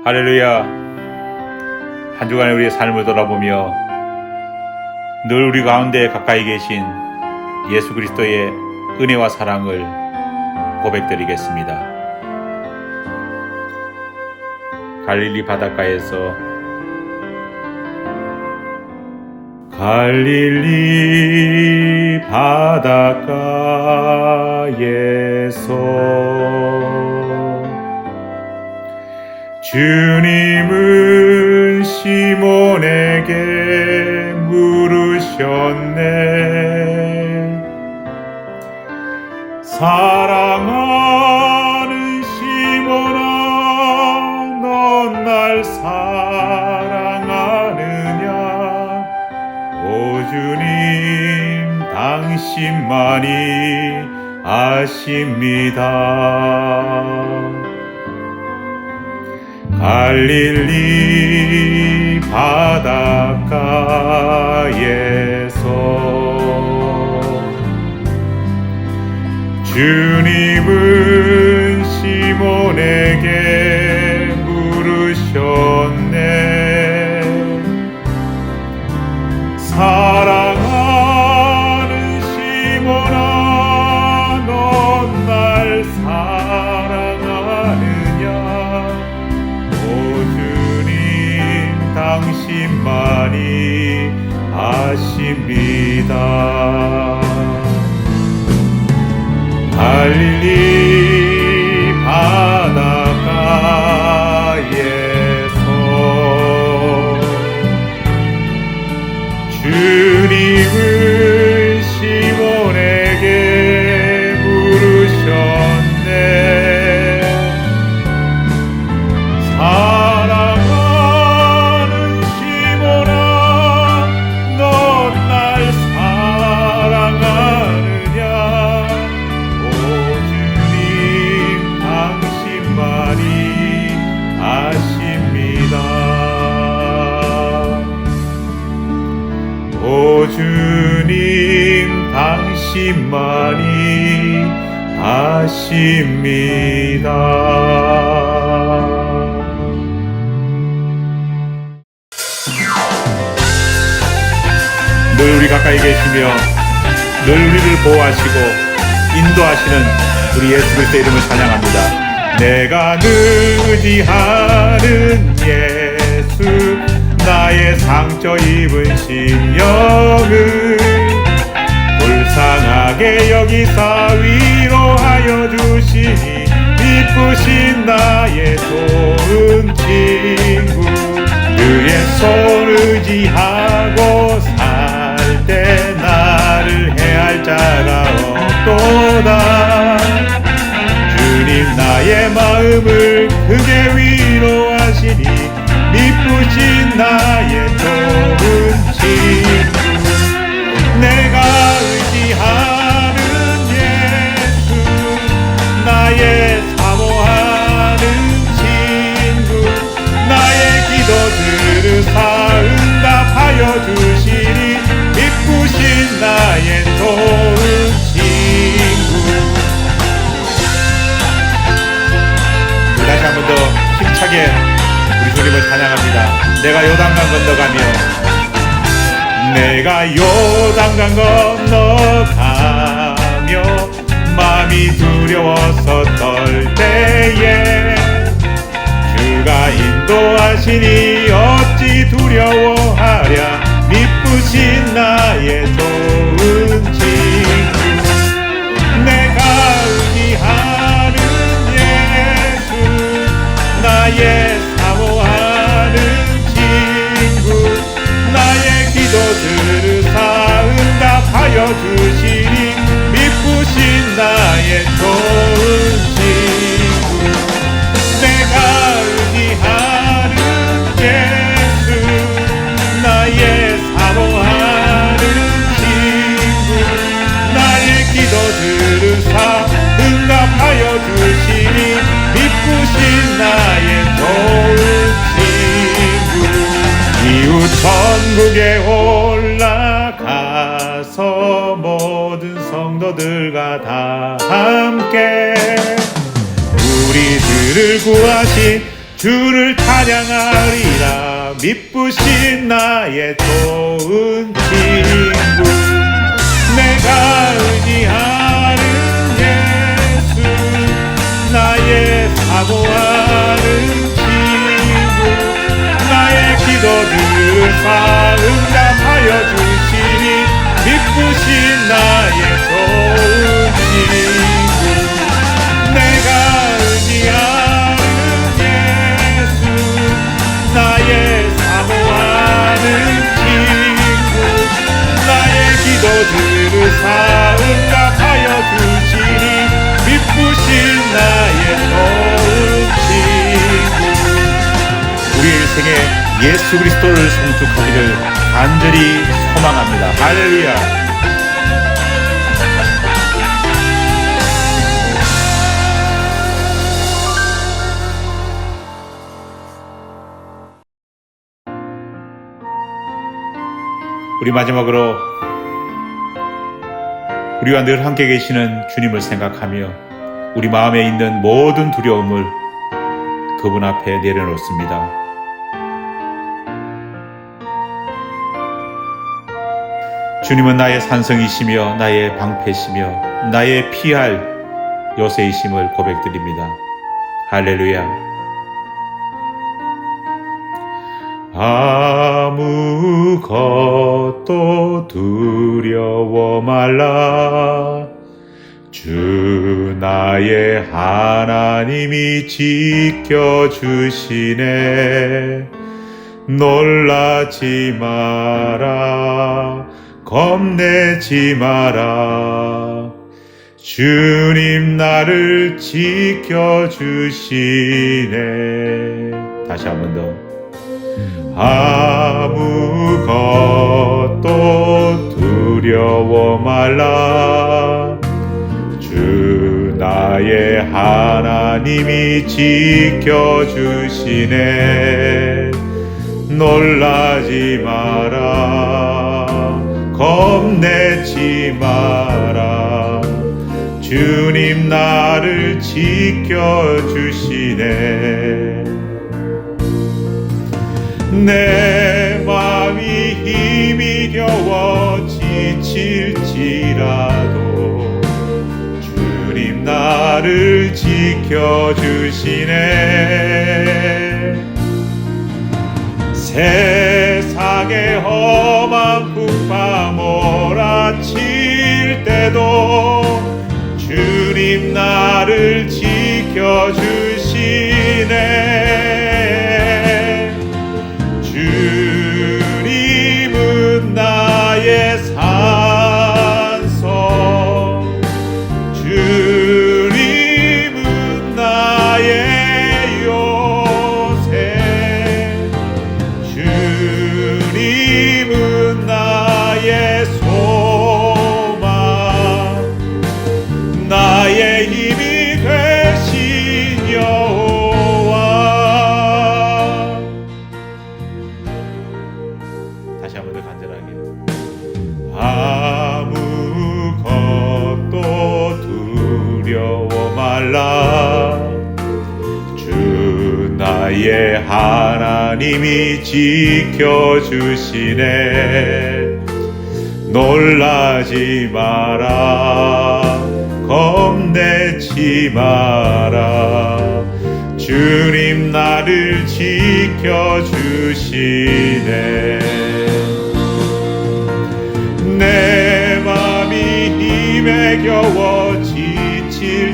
할렐루야. 한 주간의 우리의 삶을 돌아보며 늘 우리 가운데 가까이 계신 예수 그리스도의 은혜와 사랑을 고백드리겠습니다. 갈릴리 바닷가에서 갈릴리 바닷가에서 주님은 시몬에게 물으셨네. 사랑하는 시몬아, 넌 날 사랑하느냐? 오 주님, 당신만이 아십니다. 갈릴리 바닷가에서 주님은 시몬에게 물으셨네. 사랑하는 시몬아, 넌 날 사랑하느냐? 당신만이 아십니다. 갈릴리 바닷가에서 주님은 시몬에게 물으셨네. 오 주님, 당신만이 아십니다. 늘 우리 가까이 계시며 늘 우리를 보호하시고 인도하시는 우리 예수 그리스도의 이름을 찬양합니다. 내가 늘 의지하는 예수, 나의 상처 입은 심령을 불쌍하게 여기사 위로하여 주시니 미쁘신 나의 좋은 친구. 그의 손 의지하고 살 때 나를 해할 자가 없도다. 주님 나의 마음을 크게 위로하시니 미쁘신 나의 좋은 친구. 내가 의지하는 예수, 나의 사모하는 친구. 나의 기도 들으사 응답하여 주시니 미쁘신 나의 좋은 친구. 다시 한 번 더 힘차게 주님을 찬양합니다. 내가 요단강 건너가며 마음이 두려워서 떨 때에 주가 인도하시니 어찌 두려워하랴. 미쁘신 나의 좋은 친구. 내가 의지하는 예수, 나의 사모하는 친구. 나의 기도 들으사 응답하여 주시니 미쁘신 나의 좋은 친구. 내가 의지하는 예수, 나의 사모하는 친구. 나의 기도 들으사 응답하여 주시니 미쁘신 나의 좋은 친구. 이웃 천국에 올라가서 모든 성도들과 다 함께 우리들을 구하신 주를 찬양하리라. 미쁘신 나의 좋은 친구, 내가 의지하는 예수, 나의 사모하는 친구, 나의 기도들을 다 응답하여 주시니 미쁘신 나의 좋은 친구, 내가 의지하는 예수, 나의 사모하는 친구, 나의 기도들을 다 응답하여 주시니 미쁘신 나의 좋은 친구. 우리 일생에 예수 그리스도를 성축하기를 간절히 소망합니다. 할렐루야. 우리 마지막으로 우리와 늘 함께 계시는 주님을 생각하며 우리 마음에 있는 모든 두려움을 그분 앞에 내려놓습니다. 주님은 나의 산성이시며 나의 방패시며 나의 피할 요새이심을 고백드립니다. 할렐루야. 아무것도 두려워 말라. 주 나의 하나님이 지켜주시네. 놀라지 마라. 겁내지 마라. 주님 나를 지켜주시네. 다시 한 번 더. 아무것도 두려워 말라. 주 나의 하나님이 지켜주시네. 놀라지 마라. 겁내지 마라. 주님 나를 지켜주시네. 내 마음이 힘이 겨워 지칠지라도 주님 나를 지켜주시네. 세상의 험한 풍파 몰아칠 때도 주님 나를 지켜주시네. 주님은 나의 산성, 주님은 나의 요새, 주님은 나의 소망, 나의 힘이 되신 여호와. 다시 한 번 더 간절하게. 아무것도 두려워 말라. 주 나의 하나님이 지켜주시네. 놀라지 마라. 겁내지 마라. 주님 나를 지켜주시네. 내 맘이 힘에 겨워 지칠지라도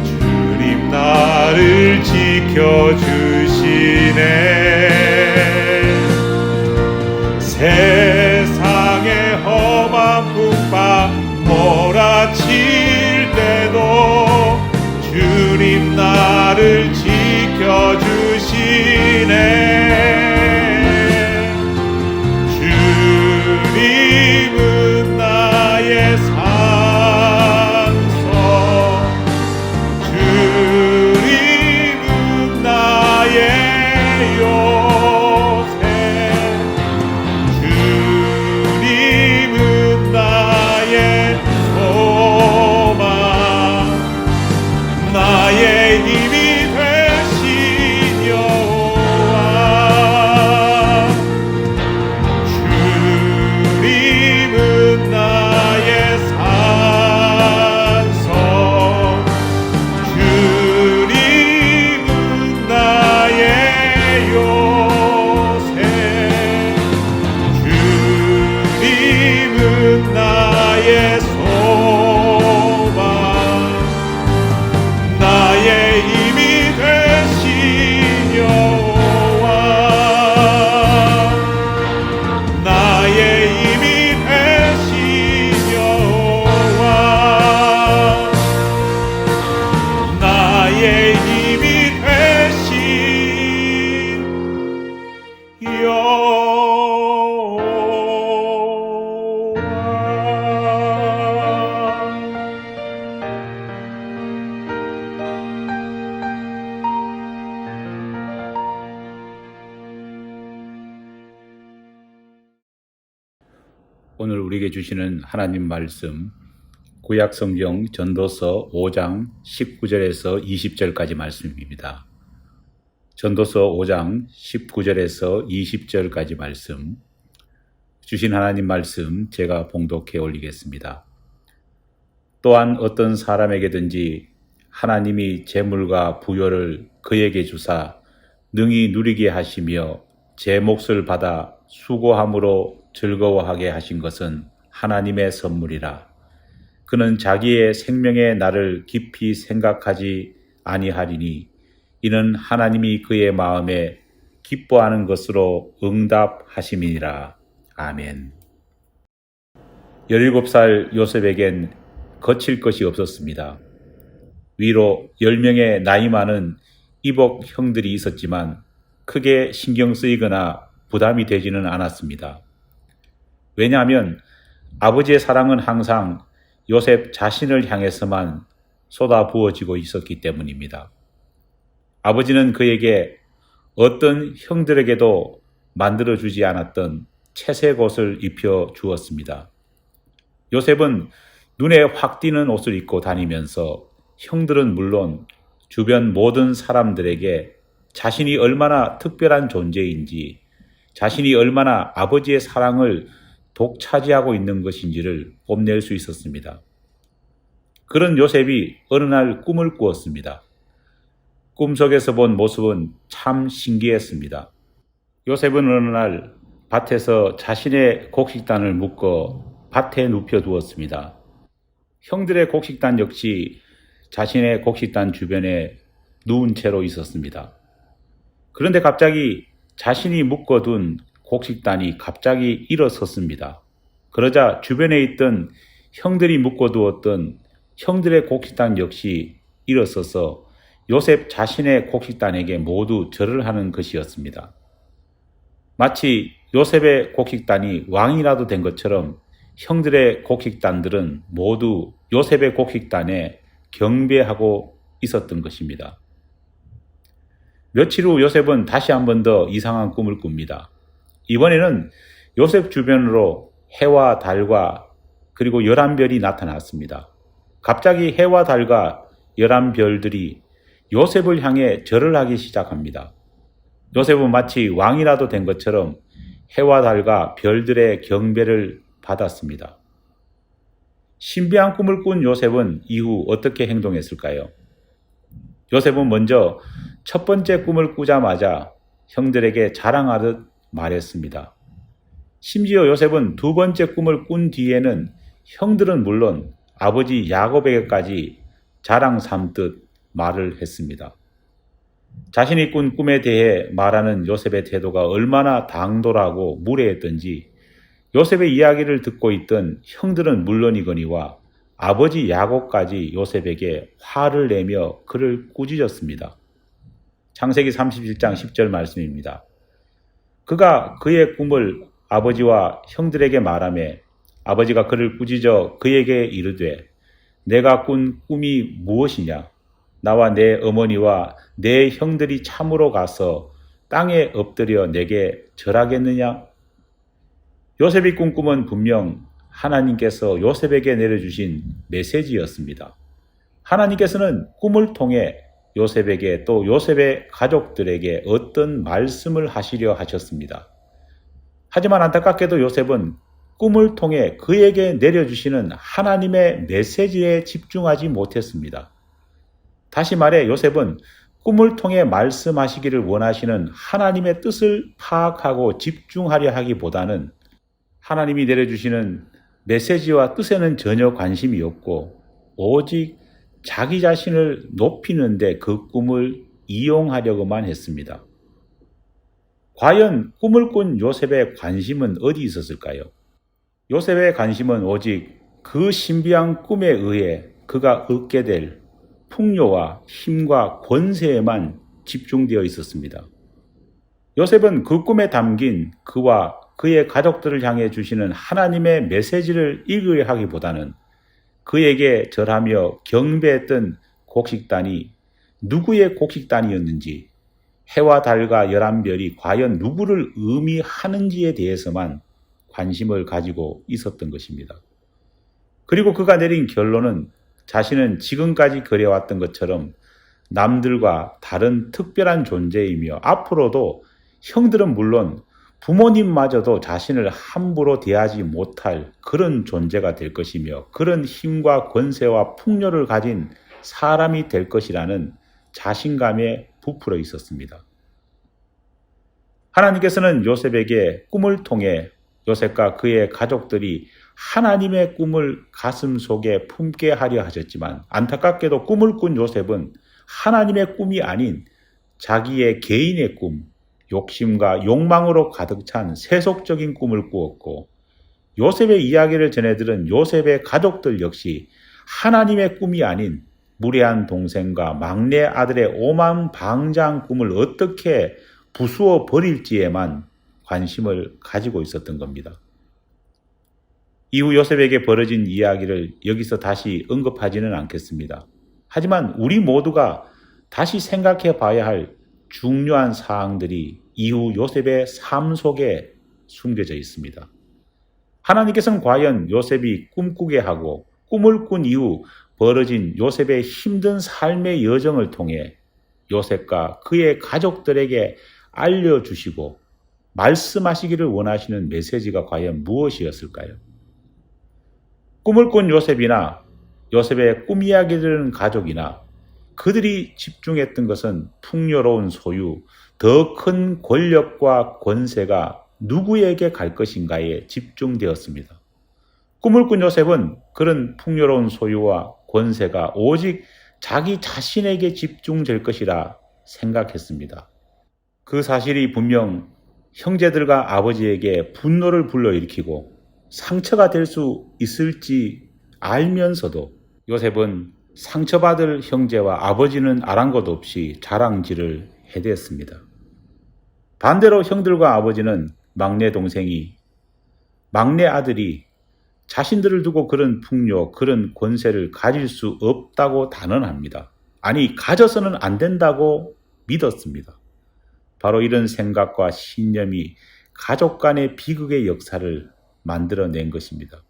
주님 나를 지켜주시네. 세상의 험한 풍파 몰아칠 때도 주님 나를 지켜주시네. 주님은 나의 산성, 주님은 나의 요새, 주님은 오늘 우리에게 주시는 하나님 말씀 구약 성경 전도서 5장 19절에서 20절까지 말씀입니다. 전도서 5장 19절에서 20절까지 말씀, 주신 하나님 말씀 제가 봉독해 올리겠습니다. 또한 어떤 사람에게든지 하나님이 재물과 부요를 그에게 주사 능히 누리게 하시며 제 몫을 받아 수고함으로 즐거워하게 하신 것은 하나님의 선물이라. 그는 자기의 생명의 날을 깊이 생각하지 아니하리니 이는 하나님이 그의 마음에 기뻐하는 것으로 응답하심이니라. 아멘. 17살 요셉에겐 거칠 것이 없었습니다. 위로 10명의 나이 많은 이복 형들이 있었지만 크게 신경 쓰이거나 부담이 되지는 않았습니다. 왜냐하면 아버지의 사랑은 항상 요셉 자신을 향해서만 쏟아부어지고 있었기 때문입니다. 아버지는 그에게 어떤 형들에게도 만들어주지 않았던 채색 옷을 입혀 주었습니다. 요셉은 눈에 확 띄는 옷을 입고 다니면서 형들은 물론 주변 모든 사람들에게 자신이 얼마나 특별한 존재인지, 자신이 얼마나 아버지의 사랑을 독차지하고 있는 것인지를 뽐낼 수 있었습니다. 그런 요셉이 어느 날 꿈을 꾸었습니다. 꿈속에서 본 모습은 참 신기했습니다. 요셉은 어느 날 밭에서 자신의 곡식단을 묶어 밭에 눕혀 두었습니다. 형들의 곡식단 역시 자신의 곡식단 주변에 누운 채로 있었습니다. 그런데 갑자기 자신이 묶어둔 곡식단이 갑자기 일어섰습니다. 그러자 주변에 있던 형들이 묶어두었던 형들의 곡식단 역시 일어서서 요셉 자신의 곡식단에게 모두 절을 하는 것이었습니다. 마치 요셉의 곡식단이 왕이라도 된 것처럼 형들의 곡식단들은 모두 요셉의 곡식단에 경배하고 있었던 것입니다. 며칠 후 요셉은 다시 한 번 더 이상한 꿈을 꿉니다. 이번에는 요셉 주변으로 해와 달과 그리고 11별이 나타났습니다. 갑자기 해와 달과 11별들이 요셉을 향해 절을 하기 시작합니다. 요셉은 마치 왕이라도 된 것처럼 해와 달과 별들의 경배를 받았습니다. 신비한 꿈을 꾼 요셉은 이후 어떻게 행동했을까요? 요셉은 먼저 첫 번째 꿈을 꾸자마자 형들에게 자랑하듯 말했습니다. 심지어 요셉은 두 번째 꿈을 꾼 뒤에는 형들은 물론 아버지 야곱에게까지 자랑 삼듯 말을 했습니다. 자신이 꾼 꿈에 대해 말하는 요셉의 태도가 얼마나 당돌하고 무례했던지 요셉의 이야기를 듣고 있던 형들은 물론이거니와 아버지 야곱까지 요셉에게 화를 내며 그를 꾸짖었습니다. 창세기 37장 10절 말씀입니다. 그가 그의 꿈을 아버지와 형들에게 말하며 아버지가 그를 꾸짖어 그에게 이르되 내가 꾼 꿈이 무엇이냐? 나와 내 어머니와 내 형들이 참으로 가서 땅에 엎드려 내게 절하겠느냐? 요셉이 꾼 꿈은 분명 하나님께서 요셉에게 내려주신 메시지였습니다. 하나님께서는 꿈을 통해 요셉에게 또 요셉의 가족들에게 어떤 말씀을 하시려 하셨습니다. 하지만 안타깝게도 요셉은 꿈을 통해 그에게 내려주시는 하나님의 메시지에 집중하지 못했습니다. 다시 말해 요셉은 꿈을 통해 말씀하시기를 원하시는 하나님의 뜻을 파악하고 집중하려 하기보다는 하나님이 내려주시는 메시지와 뜻에는 전혀 관심이 없고 오직 자기 자신을 높이는데 그 꿈을 이용하려고만 했습니다. 과연 꿈을 꾼 요셉의 관심은 어디 있었을까요? 요셉의 관심은 오직 그 신비한 꿈에 의해 그가 얻게 될 풍요와 힘과 권세에만 집중되어 있었습니다. 요셉은 그 꿈에 담긴 그와 그의 가족들을 향해 주시는 하나님의 메시지를 읽으려 하기보다는 그에게 절하며 경배했던 곡식단이 누구의 곡식단이었는지, 해와 달과 11별이 과연 누구를 의미하는지에 대해서만 관심을 가지고 있었던 것입니다. 그리고 그가 내린 결론은 자신은 지금까지 그래왔던 것처럼 남들과 다른 특별한 존재이며 앞으로도 형들은 물론 부모님마저도 자신을 함부로 대하지 못할 그런 존재가 될 것이며 그런 힘과 권세와 풍요를 가진 사람이 될 것이라는 자신감에 부풀어 있었습니다. 하나님께서는 요셉에게 꿈을 통해 요셉과 그의 가족들이 하나님의 꿈을 가슴 속에 품게 하려 하셨지만 안타깝게도 꿈을 꾼 요셉은 하나님의 꿈이 아닌 자기의 개인의 꿈, 욕심과 욕망으로 가득 찬 세속적인 꿈을 꾸었고 요셉의 이야기를 전해들은 요셉의 가족들 역시 하나님의 꿈이 아닌 무례한 동생과 막내 아들의 오만방자한 꿈을 어떻게 부수어 버릴지에만 관심을 가지고 있었던 겁니다. 이후 요셉에게 벌어진 이야기를 여기서 다시 언급하지는 않겠습니다. 하지만 우리 모두가 다시 생각해 봐야 할 중요한 사항들이 이후 요셉의 삶 속에 숨겨져 있습니다. 하나님께서는 과연 요셉이 꿈꾸게 하고 꿈을 꾼 이후 벌어진 요셉의 힘든 삶의 여정을 통해 요셉과 그의 가족들에게 알려주시고 말씀하시기를 원하시는 메시지가 과연 무엇이었을까요? 꿈을 꾼 요셉이나 요셉의 꿈 이야기 들은 가족이나 그들이 집중했던 것은 풍요로운 소유, 더 큰 권력과 권세가 누구에게 갈 것인가에 집중되었습니다. 꿈을 꾼 요셉은 그런 풍요로운 소유와 권세가 오직 자기 자신에게 집중될 것이라 생각했습니다. 그 사실이 분명 형제들과 아버지에게 분노를 불러일으키고 상처가 될 수 있을지 알면서도 요셉은 상처받을 형제와 아버지는 아랑곳 없이 자랑질을 해댔습니다. 반대로 형들과 아버지는 막내 동생이, 막내 아들이 자신들을 두고 그런 풍요, 그런 권세를 가질 수 없다고 단언합니다. 아니, 가져서는 안 된다고 믿었습니다. 바로 이런 생각과 신념이 가족 간의 비극의 역사를 만들어낸 것입니다.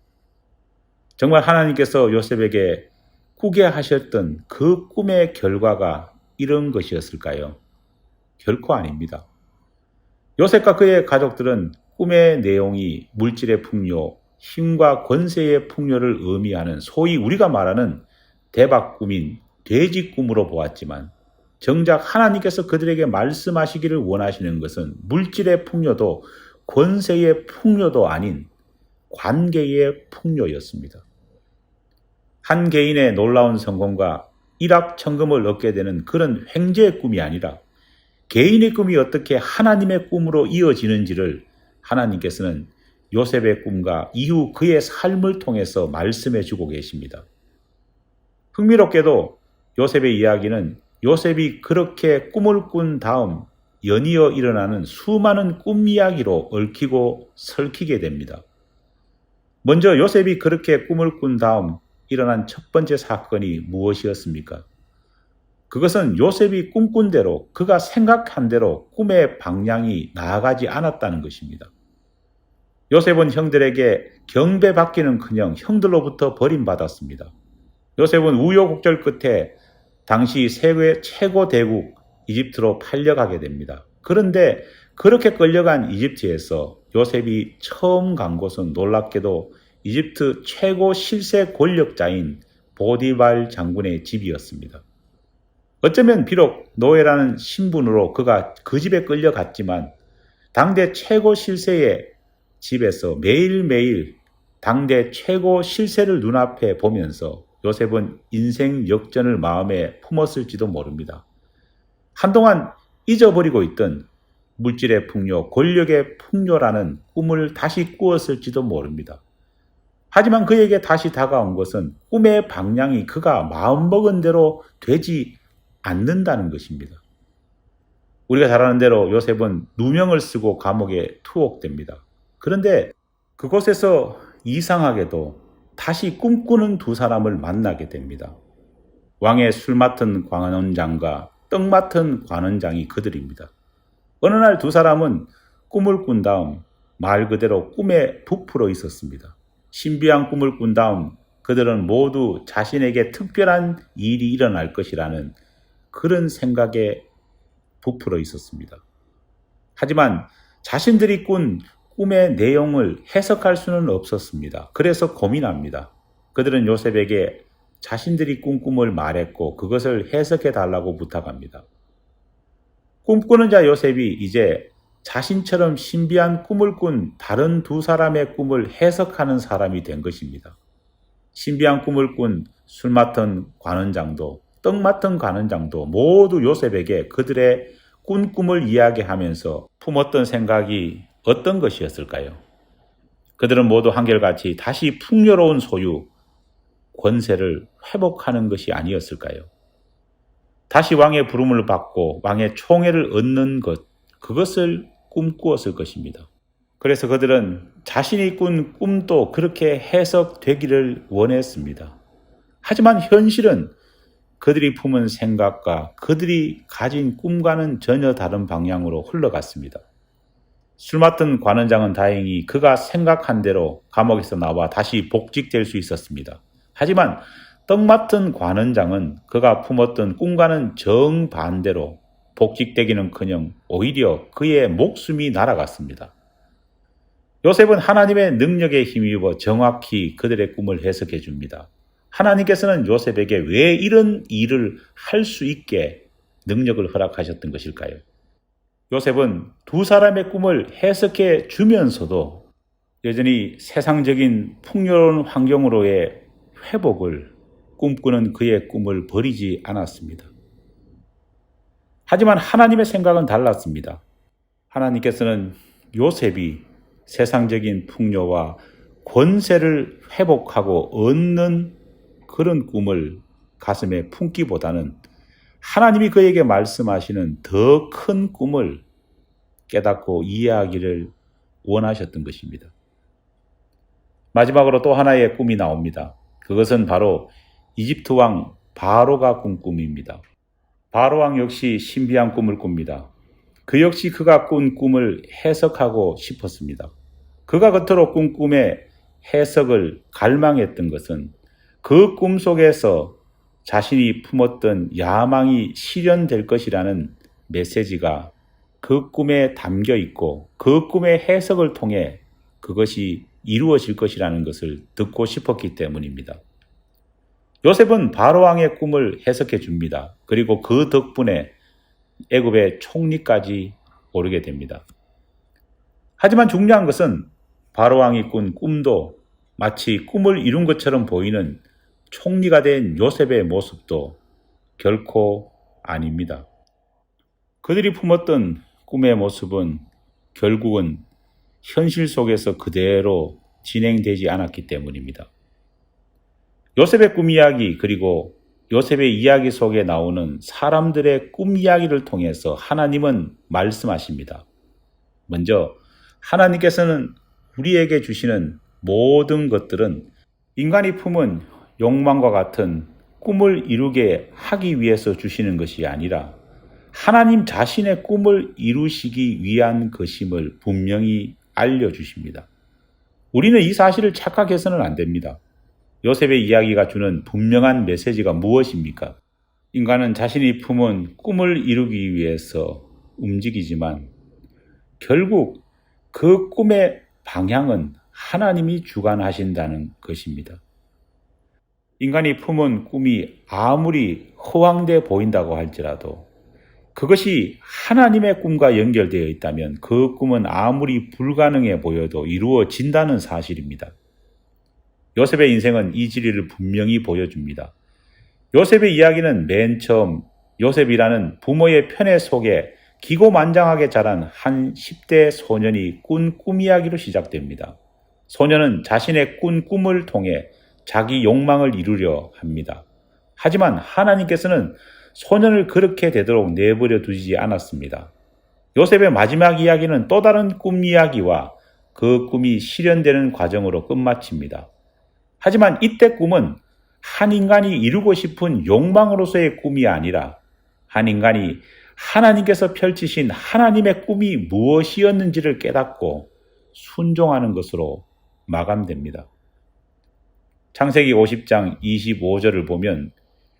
정말 하나님께서 요셉에게 꾸게 하셨던 그 꿈의 결과가 이런 것이었을까요? 결코 아닙니다. 요셉과 그의 가족들은 꿈의 내용이 물질의 풍요, 힘과 권세의 풍요를 의미하는 소위 우리가 말하는 대박 꿈인 돼지 꿈으로 보았지만 정작 하나님께서 그들에게 말씀하시기를 원하시는 것은 물질의 풍요도 권세의 풍요도 아닌 관계의 풍요였습니다. 한 개인의 놀라운 성공과 일확천금을 얻게 되는 그런 횡재의 꿈이 아니라 개인의 꿈이 어떻게 하나님의 꿈으로 이어지는지를 하나님께서는 요셉의 꿈과 이후 그의 삶을 통해서 말씀해 주고 계십니다. 흥미롭게도 요셉의 이야기는 요셉이 그렇게 꿈을 꾼 다음 연이어 일어나는 수많은 꿈 이야기로 얽히고 설키게 됩니다. 먼저 요셉이 그렇게 꿈을 꾼 다음 일어난 첫 번째 사건이 무엇이었습니까? 그것은 요셉이 꿈꾼 대로 그가 생각한 대로 꿈의 방향이 나아가지 않았다는 것입니다. 요셉은 형들에게 경배받기는커녕 형들로부터 버림받았습니다. 요셉은 우여곡절 끝에 당시 세계 최고 대국 이집트로 팔려가게 됩니다. 그런데 그렇게 끌려간 이집트에서 요셉이 처음 간 곳은 놀랍게도 이집트 최고 실세 권력자인 보디발 장군의 집이었습니다. 어쩌면 비록 노예라는 신분으로 그가 그 집에 끌려갔지만 당대 최고 실세의 집에서 매일매일 당대 최고 실세를 눈앞에 보면서 요셉은 인생 역전을 마음에 품었을지도 모릅니다. 한동안 잊어버리고 있던 물질의 풍요, 권력의 풍요라는 꿈을 다시 꾸었을지도 모릅니다. 하지만 그에게 다시 다가온 것은 꿈의 방향이 그가 마음먹은 대로 되지 않는다는 것입니다. 우리가 잘 아는 대로 요셉은 누명을 쓰고 감옥에 투옥됩니다. 그런데 그곳에서 이상하게도 다시 꿈꾸는 두 사람을 만나게 됩니다. 왕의 술 맡은 관원장과 떡 맡은 관원장이 그들입니다. 어느 날 두 사람은 꿈을 꾼 다음 말 그대로 꿈에 부풀어 있었습니다. 신비한 꿈을 꾼 다음 그들은 모두 자신에게 특별한 일이 일어날 것이라는 그런 생각에 부풀어 있었습니다. 하지만 자신들이 꾼 꿈의 내용을 해석할 수는 없었습니다. 그래서 고민합니다. 그들은 요셉에게 자신들이 꾼 꿈을 말했고 그것을 해석해 달라고 부탁합니다. 꿈꾸는 자 요셉이 이제 자신처럼 신비한 꿈을 꾼 다른 두 사람의 꿈을 해석하는 사람이 된 것입니다. 신비한 꿈을 꾼 술 맡은 관원장도 떡 맡은 관원장도 모두 요셉에게 그들의 꾼 꿈을 이야기하면서 품었던 생각이 어떤 것이었을까요? 그들은 모두 한결같이 다시 풍요로운 소유, 권세를 회복하는 것이 아니었을까요? 다시 왕의 부름을 받고 왕의 총애를 얻는 것, 그것을 꿈꾸었을 것입니다. 그래서 그들은 자신이 꾼 꿈도 그렇게 해석되기를 원했습니다. 하지만 현실은 그들이 품은 생각과 그들이 가진 꿈과는 전혀 다른 방향으로 흘러갔습니다. 술 맡은 관원장은 다행히 그가 생각한 대로 감옥에서 나와 다시 복직될 수 있었습니다. 하지만 떡 맡은 관원장은 그가 품었던 꿈과는 정반대로 복직되기는커녕 오히려 그의 목숨이 날아갔습니다. 요셉은 하나님의 능력에 힘입어 정확히 그들의 꿈을 해석해 줍니다. 하나님께서는 요셉에게 왜 이런 일을 할 수 있게 능력을 허락하셨던 것일까요? 요셉은 두 사람의 꿈을 해석해 주면서도 여전히 세상적인 풍요로운 환경으로의 회복을 꿈꾸는 그의 꿈을 버리지 않았습니다. 하지만 하나님의 생각은 달랐습니다. 하나님께서는 요셉이 세상적인 풍요와 권세를 회복하고 얻는 그런 꿈을 가슴에 품기보다는 하나님이 그에게 말씀하시는 더 큰 꿈을 깨닫고 이해하기를 원하셨던 것입니다. 마지막으로 또 하나의 꿈이 나옵니다. 그것은 바로 이집트 왕 바로가 꾼 꿈입니다. 바로 왕 역시 신비한 꿈을 꿉니다. 그 역시 그가 꾼 꿈을 해석하고 싶었습니다. 그가 겉으로 꾼 꿈의 해석을 갈망했던 것은 그 꿈 속에서 자신이 품었던 야망이 실현될 것이라는 메시지가 그 꿈에 담겨 있고 그 꿈의 해석을 통해 그것이 이루어질 것이라는 것을 듣고 싶었기 때문입니다. 요셉은 바로왕의 꿈을 해석해 줍니다. 그리고 그 덕분에 애굽의 총리까지 오르게 됩니다. 하지만 중요한 것은 바로왕이 꾼 꿈도 마치 꿈을 이룬 것처럼 보이는 총리가 된 요셉의 모습도 결코 아닙니다. 그들이 품었던 꿈의 모습은 결국은 현실 속에서 그대로 진행되지 않았기 때문입니다. 요셉의 꿈 이야기 그리고 요셉의 이야기 속에 나오는 사람들의 꿈 이야기를 통해서 하나님은 말씀하십니다. 먼저 하나님께서는 우리에게 주시는 모든 것들은 인간이 품은 욕망과 같은 꿈을 이루게 하기 위해서 주시는 것이 아니라 하나님 자신의 꿈을 이루시기 위한 것임을 분명히 알려주십니다. 우리는 이 사실을 착각해서는 안 됩니다. 요셉의 이야기가 주는 분명한 메시지가 무엇입니까? 인간은 자신이 품은 꿈을 이루기 위해서 움직이지만 결국 그 꿈의 방향은 하나님이 주관하신다는 것입니다. 인간이 품은 꿈이 아무리 허황돼 보인다고 할지라도 그것이 하나님의 꿈과 연결되어 있다면 그 꿈은 아무리 불가능해 보여도 이루어진다는 사실입니다. 요셉의 인생은 이 진리를 분명히 보여줍니다. 요셉의 이야기는 맨 처음 요셉이라는 부모의 편애 속에 기고만장하게 자란 한 10대 소년이 꾼 꿈 이야기로 시작됩니다. 소년은 자신의 꾼 꿈을 통해 자기 욕망을 이루려 합니다. 하지만 하나님께서는 소년을 그렇게 되도록 내버려 두지 않았습니다. 요셉의 마지막 이야기는 또 다른 꿈 이야기와 그 꿈이 실현되는 과정으로 끝마칩니다. 하지만 이때 꿈은 한 인간이 이루고 싶은 욕망으로서의 꿈이 아니라 한 인간이 하나님께서 펼치신 하나님의 꿈이 무엇이었는지를 깨닫고 순종하는 것으로 마감됩니다. 창세기 50장 25절을 보면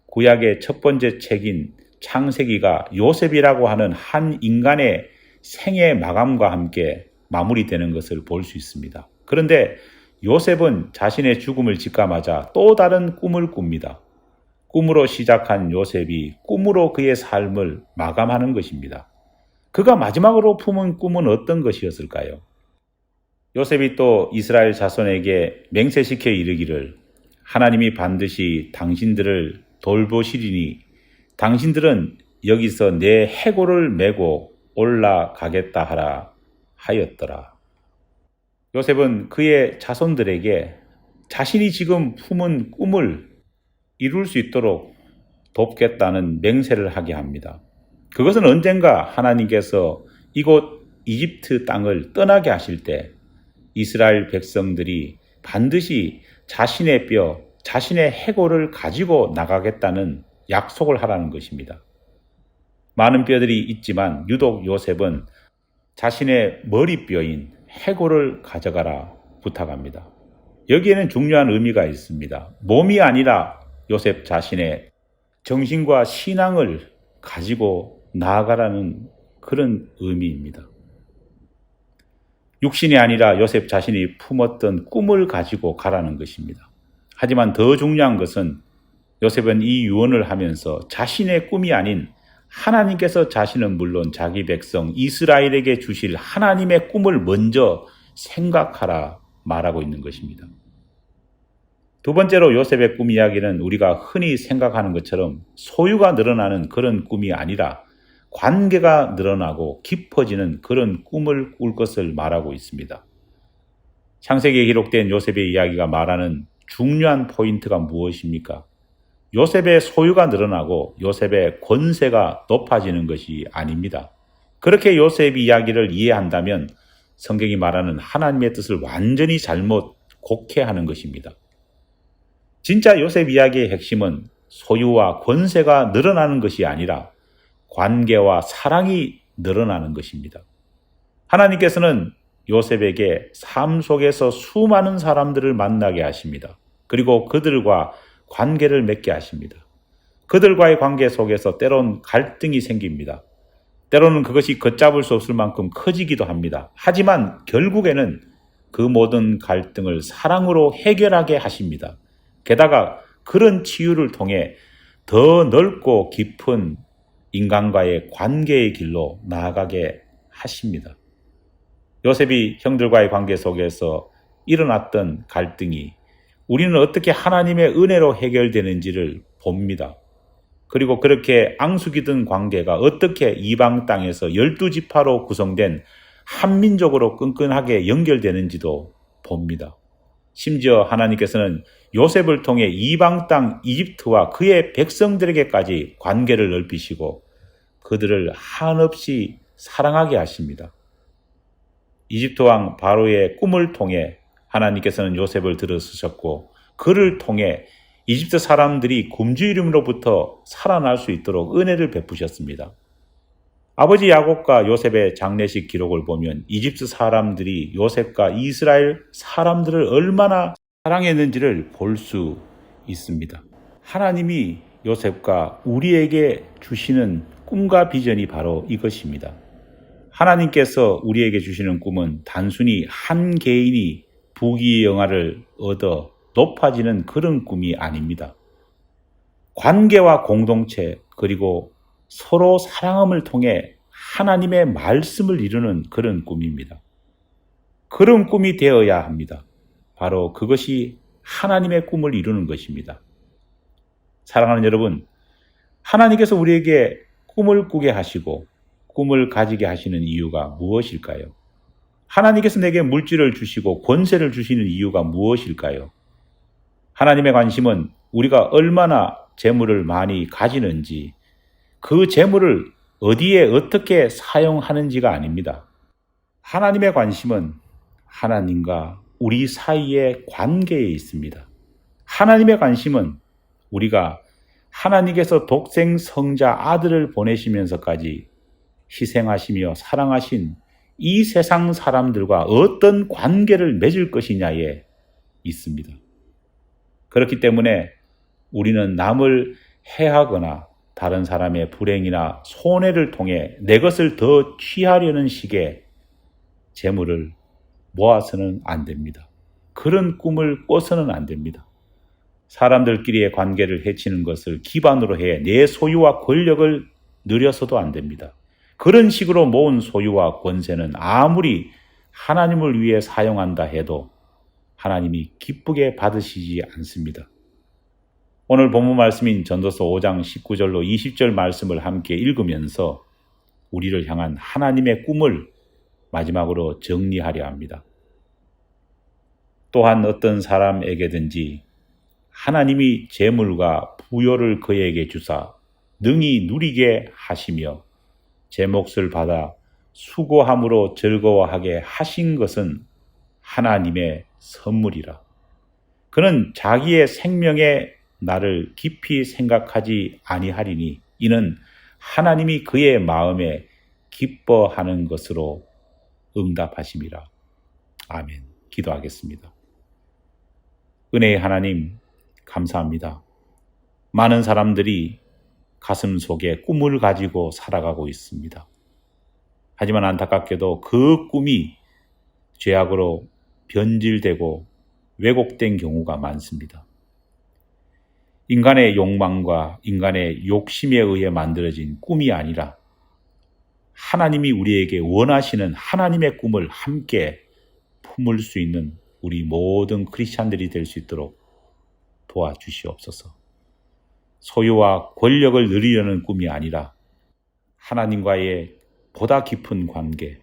구약의 첫 번째 책인 창세기가 요셉이라고 하는 한 인간의 생애 마감과 함께 마무리되는 것을 볼 수 있습니다. 그런데 요셉은 자신의 죽음을 직감하자 또 다른 꿈을 꿉니다. 꿈으로 시작한 요셉이 꿈으로 그의 삶을 마감하는 것입니다. 그가 마지막으로 품은 꿈은 어떤 것이었을까요? 요셉이 또 이스라엘 자손에게 맹세시켜 이르기를 하나님이 반드시 당신들을 돌보시리니 당신들은 여기서 내 해골을 메고 올라가겠다 하라 하였더라. 요셉은 그의 자손들에게 자신이 지금 품은 꿈을 이룰 수 있도록 돕겠다는 맹세를 하게 합니다. 그것은 언젠가 하나님께서 이곳 이집트 땅을 떠나게 하실 때 이스라엘 백성들이 반드시 자신의 뼈, 자신의 해골을 가지고 나가겠다는 약속을 하라는 것입니다. 많은 뼈들이 있지만 유독 요셉은 자신의 머리뼈인 해골을 가져가라 부탁합니다. 여기에는 중요한 의미가 있습니다. 몸이 아니라 요셉 자신의 정신과 신앙을 가지고 나아가라는 그런 의미입니다. 육신이 아니라 요셉 자신이 품었던 꿈을 가지고 가라는 것입니다. 하지만 더 중요한 것은 요셉은 이 유언을 하면서 자신의 꿈이 아닌 하나님께서 자신은 물론 자기 백성 이스라엘에게 주실 하나님의 꿈을 먼저 생각하라 말하고 있는 것입니다. 두 번째로 요셉의 꿈 이야기는 우리가 흔히 생각하는 것처럼 소유가 늘어나는 그런 꿈이 아니라 관계가 늘어나고 깊어지는 그런 꿈을 꿀 것을 말하고 있습니다. 창세기에 기록된 요셉의 이야기가 말하는 중요한 포인트가 무엇입니까? 요셉의 소유가 늘어나고 요셉의 권세가 높아지는 것이 아닙니다. 그렇게 요셉 이야기를 이해한다면 성경이 말하는 하나님의 뜻을 완전히 잘못 곡해하는 것입니다. 진짜 요셉 이야기의 핵심은 소유와 권세가 늘어나는 것이 아니라 관계와 사랑이 늘어나는 것입니다. 하나님께서는 요셉에게 삶 속에서 수많은 사람들을 만나게 하십니다. 그리고 그들과 관계를 맺게 하십니다. 그들과의 관계 속에서 때론 갈등이 생깁니다. 때로는 그것이 걷잡을 수 없을 만큼 커지기도 합니다. 하지만 결국에는 그 모든 갈등을 사랑으로 해결하게 하십니다. 게다가 그런 치유를 통해 더 넓고 깊은 인간과의 관계의 길로 나아가게 하십니다. 요셉이 형들과의 관계 속에서 일어났던 갈등이 우리는 어떻게 하나님의 은혜로 해결되는지를 봅니다. 그리고 그렇게 앙숙이던 관계가 어떻게 이방 땅에서 12지파로 구성된 한민족으로 끈끈하게 연결되는지도 봅니다. 심지어 하나님께서는 요셉을 통해 이방 땅 이집트와 그의 백성들에게까지 관계를 넓히시고 그들을 한없이 사랑하게 하십니다. 이집트 왕 바로의 꿈을 통해 하나님께서는 요셉을 들어쓰셨고 그를 통해 이집트 사람들이 굶주림으로부터 살아날 수 있도록 은혜를 베푸셨습니다. 아버지 야곱과 요셉의 장례식 기록을 보면 이집트 사람들이 요셉과 이스라엘 사람들을 얼마나 사랑했는지를 볼 수 있습니다. 하나님이 요셉과 우리에게 주시는 꿈과 비전이 바로 이것입니다. 하나님께서 우리에게 주시는 꿈은 단순히 한 개인이 부귀영화를 얻어 높아지는 그런 꿈이 아닙니다. 관계와 공동체 그리고 서로 사랑함을 통해 하나님의 말씀을 이루는 그런 꿈입니다. 그런 꿈이 되어야 합니다. 바로 그것이 하나님의 꿈을 이루는 것입니다. 사랑하는 여러분, 하나님께서 우리에게 꿈을 꾸게 하시고 꿈을 가지게 하시는 이유가 무엇일까요? 하나님께서 내게 물질을 주시고 권세를 주시는 이유가 무엇일까요? 하나님의 관심은 우리가 얼마나 재물을 많이 가지는지, 그 재물을 어디에 어떻게 사용하는지가 아닙니다. 하나님의 관심은 하나님과 우리 사이의 관계에 있습니다. 하나님의 관심은 우리가 하나님께서 독생 성자 아들을 보내시면서까지 희생하시며 사랑하신 이 세상 사람들과 어떤 관계를 맺을 것이냐에 있습니다. 그렇기 때문에 우리는 남을 해하거나 다른 사람의 불행이나 손해를 통해 내 것을 더 취하려는 식의 재물을 모아서는 안 됩니다. 그런 꿈을 꿔서는 안 됩니다. 사람들끼리의 관계를 해치는 것을 기반으로 해 내 소유와 권력을 누려서도 안 됩니다. 그런 식으로 모은 소유와 권세는 아무리 하나님을 위해 사용한다 해도 하나님이 기쁘게 받으시지 않습니다. 오늘 본문 말씀인 전도서 5장 19절로 20절 말씀을 함께 읽으면서 우리를 향한 하나님의 꿈을 마지막으로 정리하려 합니다. 또한 어떤 사람에게든지 하나님이 재물과 부요를 그에게 주사 능히 누리게 하시며 제 몫을 받아 수고함으로 즐거워하게 하신 것은 하나님의 선물이라. 그는 자기의 생명에 나를 깊이 생각하지 아니하리니 이는 하나님이 그의 마음에 기뻐하는 것으로 응답하심이라. 아멘. 기도하겠습니다. 은혜의 하나님, 감사합니다. 많은 사람들이 가슴 속에 꿈을 가지고 살아가고 있습니다. 하지만 안타깝게도 그 꿈이 죄악으로 변질되고 왜곡된 경우가 많습니다. 인간의 욕망과 인간의 욕심에 의해 만들어진 꿈이 아니라 하나님이 우리에게 원하시는 하나님의 꿈을 함께 품을 수 있는 우리 모든 크리스찬들이 될 수 있도록 도와주시옵소서. 소유와 권력을 누리려는 꿈이 아니라 하나님과의 보다 깊은 관계,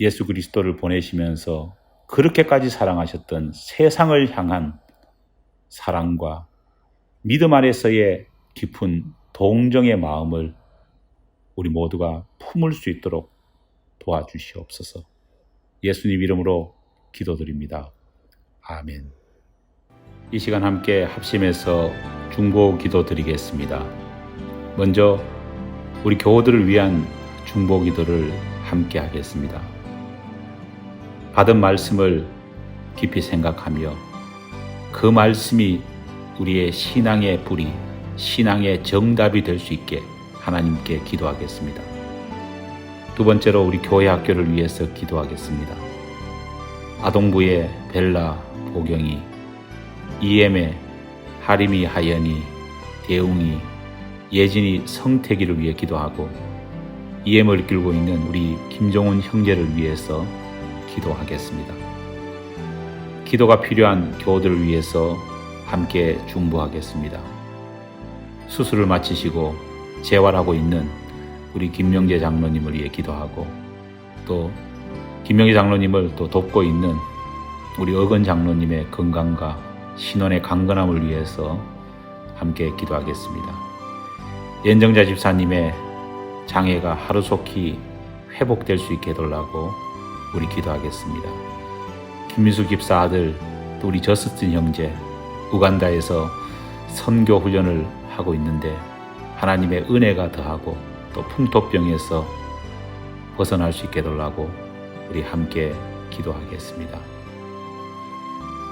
예수 그리스도를 보내시면서 그렇게까지 사랑하셨던 세상을 향한 사랑과 믿음 안에서의 깊은 동정의 마음을 우리 모두가 품을 수 있도록 도와주시옵소서. 예수님 이름으로 기도드립니다. 아멘. 이 시간 함께 합심해서 중보 기도 드리겠습니다. 먼저 우리 교우들을 위한 중보 기도를 함께 하겠습니다. 받은 말씀을 깊이 생각하며 그 말씀이 우리의 신앙의 불이, 신앙의 정답이 될 수 있게 하나님께 기도하겠습니다. 두 번째로 우리 교회 학교를 위해서 기도하겠습니다. 아동부의 벨라, 보경이, 이엠의 하림이, 하연이, 대웅이, 예진이, 성태기를 위해 기도하고 이엠을 이끌고 있는 우리 김종훈 형제를 위해서 기도하겠습니다. 기도가 필요한 교우들을 위해서 함께 중보하겠습니다. 수술을 마치시고 재활하고 있는 우리 김명재 장로님을 위해 기도하고 또 김명재 장로님을 또 돕고 있는 우리 어건 장로님의 건강과 신원의 강건함을 위해서 함께 기도하겠습니다. 연정자 집사님의 장애가 하루속히 회복될 수 있게 해달라고 우리 기도하겠습니다. 김민수 집사 아들 또 우리 저스틴 형제 우간다에서 선교 훈련을 하고 있는데 하나님의 은혜가 더하고 또 풍토병에서 벗어날 수 있게 해달라고 우리 함께 기도하겠습니다.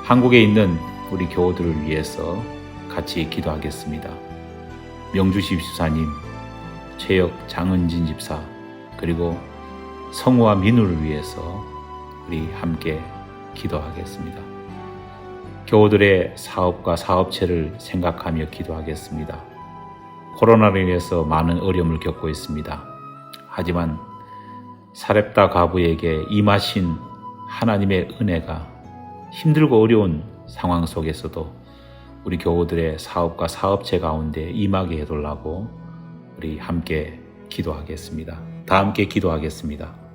한국에 있는 우리 교우들을 위해서 같이 기도하겠습니다. 명주시 집사님, 최혁 장은진 집사, 그리고 성우와 민우를 위해서 우리 함께 기도하겠습니다. 교우들의 사업과 사업체를 생각하며 기도하겠습니다. 코로나로 인해서 많은 어려움을 겪고 있습니다. 하지만 사렙다 가부에게 임하신 하나님의 은혜가 힘들고 어려운 상황 속에서도 우리 교우들의 사업과 사업체 가운데 임하게 해달라고 우리 함께 기도하겠습니다. 다 함께 기도하겠습니다.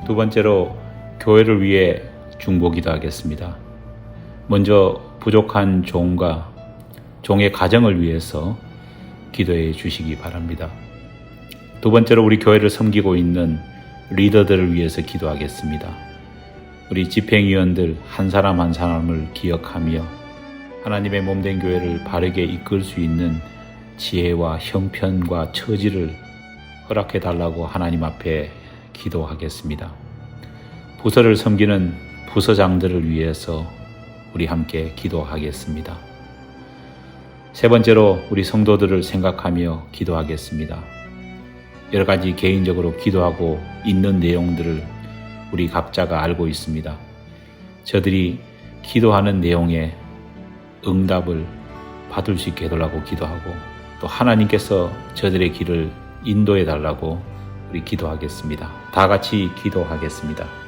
두 번째로 교회를 위해 중보기도 하겠습니다. 먼저 부족한 종과 종의 가정을 위해서 기도해 주시기 바랍니다. 두 번째로 우리 교회를 섬기고 있는 리더들을 위해서 기도하겠습니다. 우리 집행위원들 한 사람 한 사람을 기억하며 하나님의 몸된 교회를 바르게 이끌 수 있는 지혜와 형편과 처지를 허락해 달라고 하나님 앞에 기도하겠습니다. 부서를 섬기는 부서장들을 위해서 우리 함께 기도하겠습니다. 세 번째로 우리 성도들을 생각하며 기도하겠습니다. 여러 가지 개인적으로 기도하고 있는 내용들을 우리 각자가 알고 있습니다. 저들이 기도하는 내용에 응답을 받을 수 있게 해달라고 기도하고 또 하나님께서 저들의 길을 인도해 달라고 우리 기도하겠습니다. 다 같이 기도하겠습니다.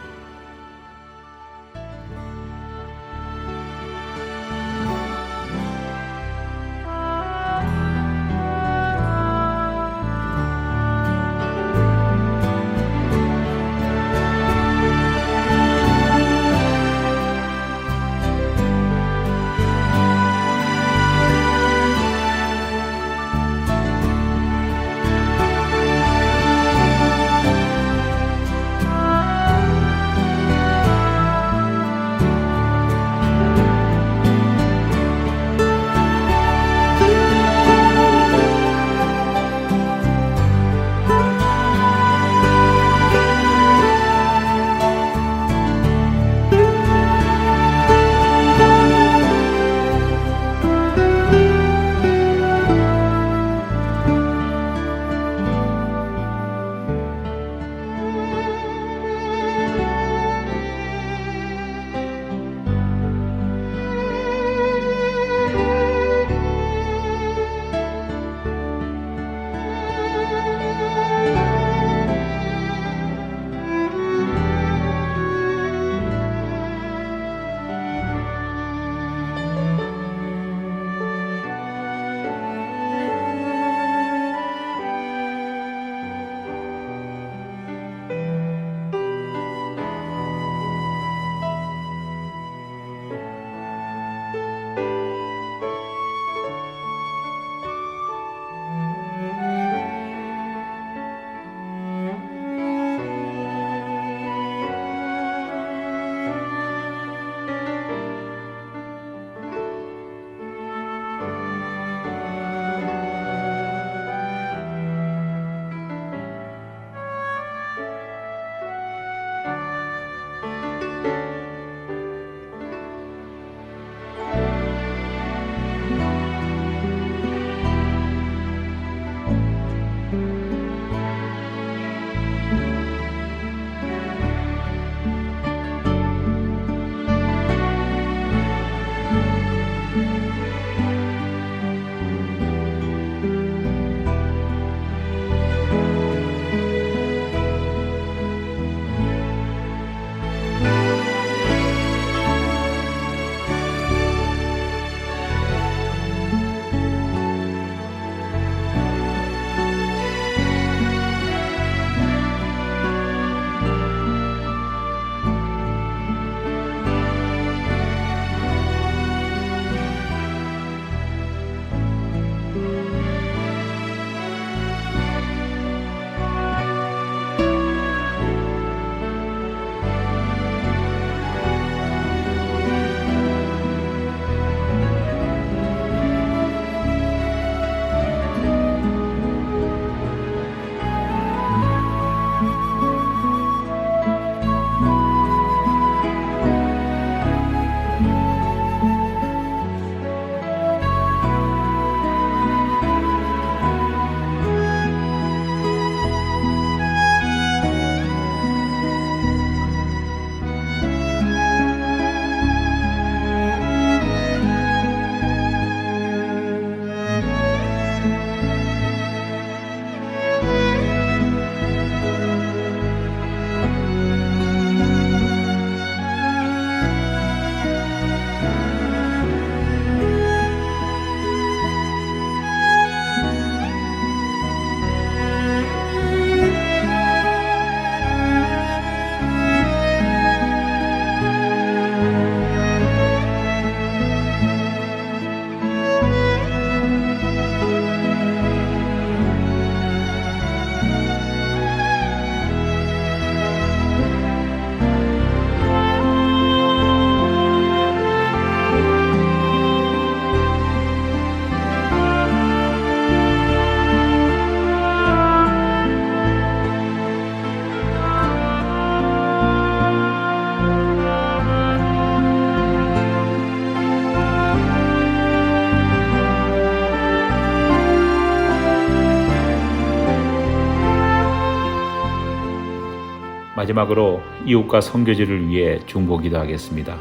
마지막으로 이웃과 선교지를 위해 중보 기도하겠습니다.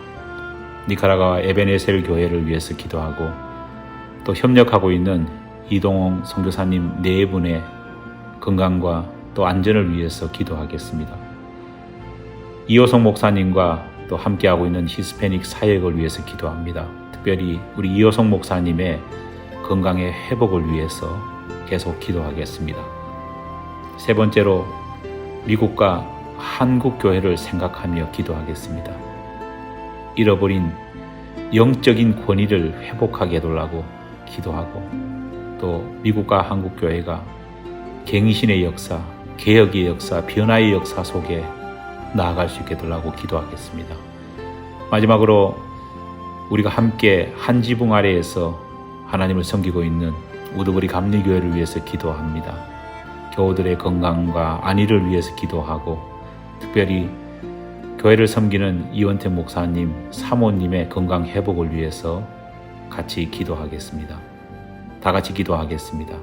니카라과와 에베네셀 교회를 위해서 기도하고 또 협력하고 있는 이동홍 선교사님 네 분의 건강과 또 안전을 위해서 기도하겠습니다. 이호성 목사님과 또 함께하고 있는 히스패닉 사역을 위해서 기도합니다. 특별히 우리 이호성 목사님의 건강의 회복을 위해서 계속 기도하겠습니다. 세 번째로 미국과 한국 교회를 생각하며 기도하겠습니다. 잃어버린 영적인 권위를 회복하게 해달라고 기도하고 또 미국과 한국 교회가 갱신의 역사, 개혁의 역사, 변화의 역사 속에 나아갈 수 있게 해달라고 기도하겠습니다. 마지막으로 우리가 함께 한 지붕 아래에서 하나님을 섬기고 있는 우두머리 감리교회를 위해서 기도합니다. 교우들의 건강과 안위를 위해서 기도하고 특별히 교회를 섬기는 이원태 목사님, 사모님의 건강 회복을 위해서 같이 기도하겠습니다. 다 같이 기도하겠습니다.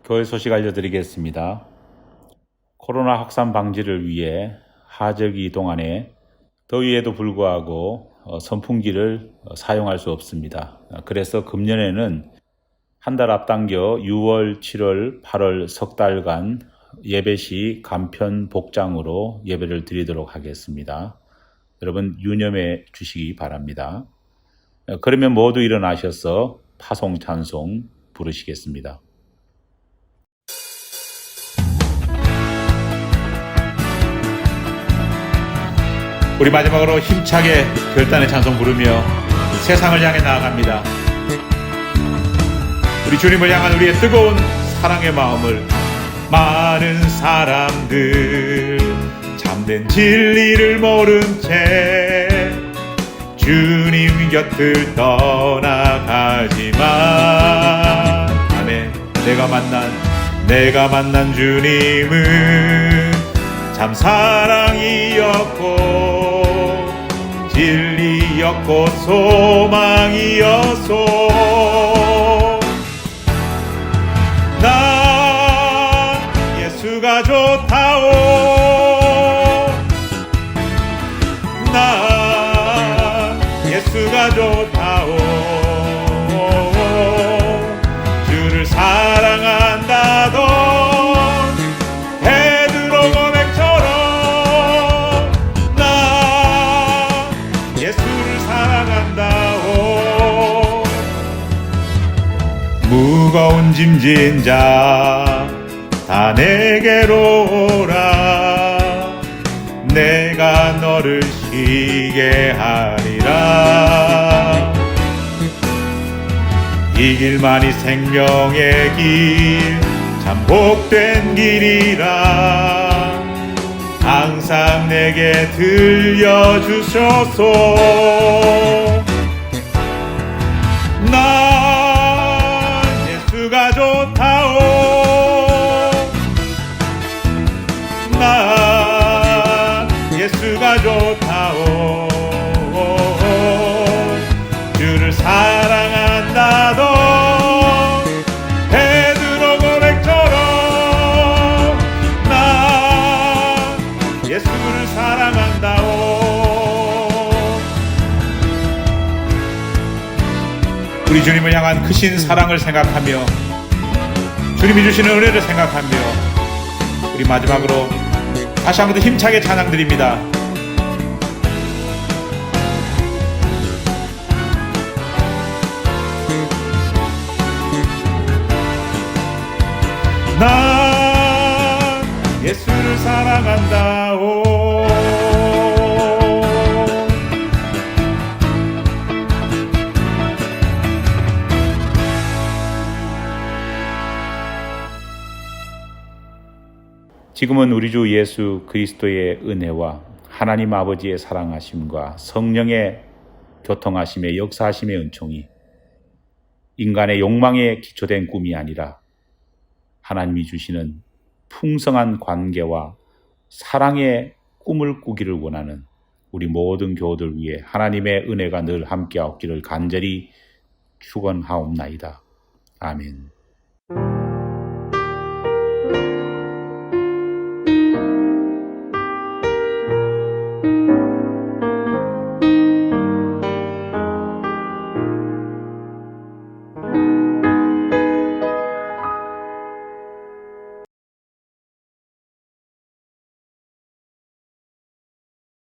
교회 소식 알려드리겠습니다. 코로나 확산 방지를 위해 하절기 동안에 더위에도 불구하고 선풍기를 사용할 수 없습니다. 그래서 금년에는 한 달 앞당겨 6월, 7월, 8월 석 달간 예배 시 간편 복장으로 예배를 드리도록 하겠습니다. 여러분 유념해 주시기 바랍니다. 그러면 모두 일어나셔서 파송 찬송 부르시겠습니다. 우리 마지막으로 힘차게 결단의 찬송 부르며 세상을 향해 나아갑니다. 우리 주님을 향한 우리의 뜨거운 사랑의 마음을 많은 사람들 참된 진리를 모른 채 주님 곁을 떠나가지만 아멘. 내가 만난 주님은 참 사랑이었고 진리였고 소망이었소. 난 예수가 좋다오. 난 예수가 좋다오. 주를 사랑한다던 베드로 고백처럼 나 예수를 사랑한다오. 무거운 짐진 자 다 내게로 오라. 내가 너를 쉬게 하리라. 이 길만이 생명의 길 참 복된 길이라. 항상 내게 들려주소서. 난 예수가 좋다오. 난 예수가 좋다오. 주를 사랑한다던 베드로 고백처럼 난 예수를 사랑한다오. 우리 주님을 향한 크신 사랑을 생각하며 주님이 주시는 은혜를 생각하며 우리 마지막으로 다시 한 번 더 힘차게 찬양드립니다. 난 예수를 사랑한다오. 지금은 우리 주 예수 그리스도의 은혜와 하나님 아버지의 사랑하심과 성령의 교통하심의 역사하심의 은총이 인간의 욕망에 기초된 꿈이 아니라 하나님이 주시는 풍성한 관계와 사랑의 꿈을 꾸기를 원하는 우리 모든 교우들 위해 하나님의 은혜가 늘 함께하옵기를 간절히 축원하옵나이다. 아멘.